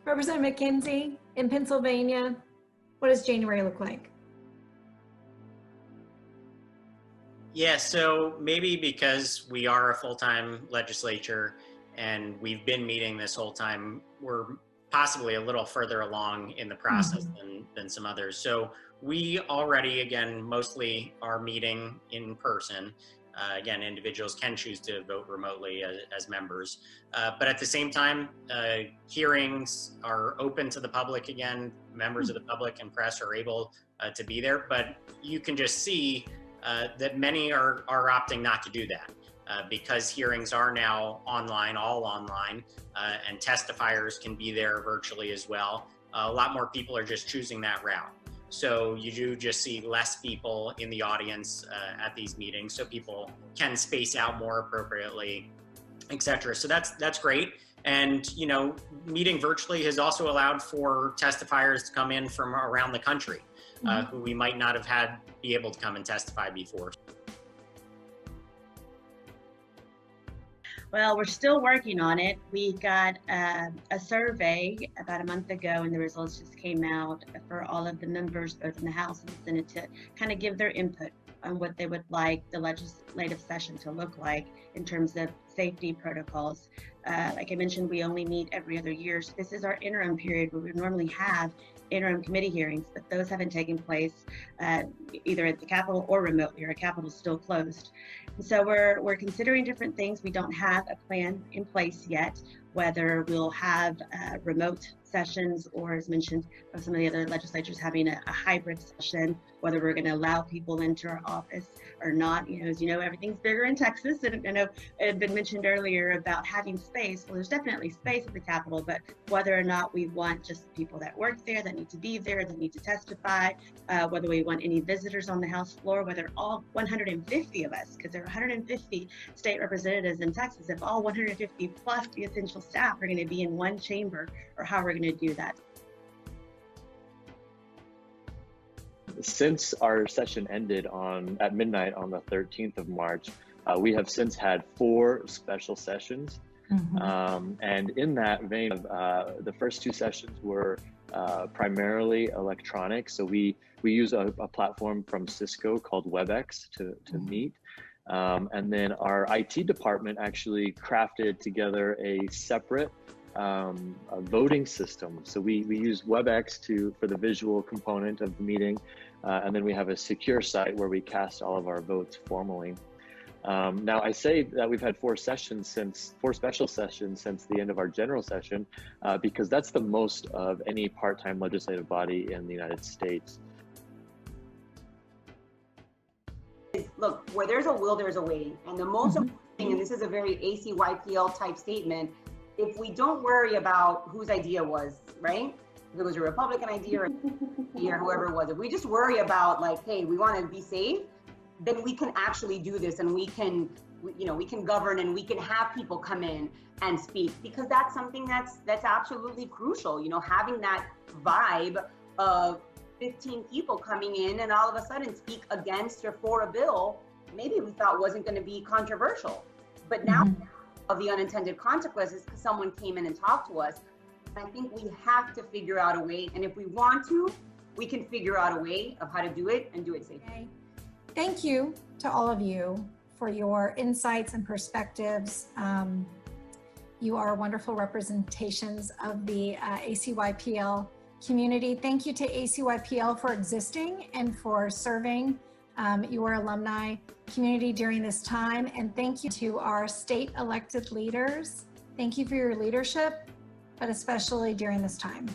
Representative McKenzie, in Pennsylvania, what does January look like? Yeah, so maybe because we are a full-time legislature and we've been meeting this whole time, we're possibly a little further along in the process than some others. So we already, again, mostly are meeting in person. Again, individuals can choose to vote remotely as members. But at the same time, hearings are open to the public again. Members of the public and press are able to be there, but you can just see that many are opting not to do that because hearings are now online, all online, and testifiers can be there virtually as well. A lot more people are just choosing that route. So you do just see less people in the audience at these meetings, so people can space out more appropriately, et cetera. So that's great. And, you know, meeting virtually has also allowed for testifiers to come in from around the country who we might not have had be able to come and testify before. Well, we're still working on it. We got a survey about a month ago, and the results just came out for all of the members, both in the House and the Senate, to kind of give their input on what they would like the legislative session to look like in terms of safety protocols. Like I mentioned, we only meet every other year. So this is our interim period where we normally have interim committee hearings, but those haven't taken place either at the Capitol or remotely. Our Capitol is still closed. And so we're considering different things. We don't have a plan in place yet, whether we'll have remote sessions or, as mentioned, some of the other legislatures having a hybrid session, whether we're going to allow people into our office or not. You know, as you know, everything's bigger in Texas. And I know it had been mentioned earlier about having space. Well, there's definitely space at the Capitol, but whether or not we want just people that work there, that need to be there, that need to testify, whether we want any visitors on the House floor, whether all 150 of us, because there are 150 state representatives in Texas, if all 150 plus the essential staff are going to be in one chamber, or how we're going to do that. Since our session ended at midnight on the 13th of March, we have since had 4 special sessions. And in that vein, the first 2 sessions were primarily electronic. So we use a platform from Cisco called WebEx to meet. And then our IT department actually crafted together a separate a voting system. So we use WebEx for the visual component of the meeting, and then we have a secure site where we cast all of our votes formally. Now, I say that we've had 4 special sessions since the end of our general session, because that's the most of any part-time legislative body in the United States. Look, where there's a will, there's a way. And the most important thing, and this is a very ACYPL type statement, if we don't worry about whose idea was, right? If it was a Republican idea or whoever it was, if we just worry about like, hey, we want to be safe, then we can actually do this, and we can govern, and we can have people come in and speak, because that's something that's absolutely crucial. You know, having that vibe of 15 people coming in and all of a sudden speak against or for a bill maybe we thought wasn't going to be controversial, but now of the unintended consequences because someone came in and talked to us. I think we have to figure out a way, and if we want to, we can figure out a way of how to do it and do it safely. Okay. Thank you to all of you for your insights and perspectives. You are wonderful representations of the ACYPL community. Thank you to ACYPL for existing and for serving your alumni community during this time. And thank you to our state elected leaders. Thank you for your leadership, but especially during this time.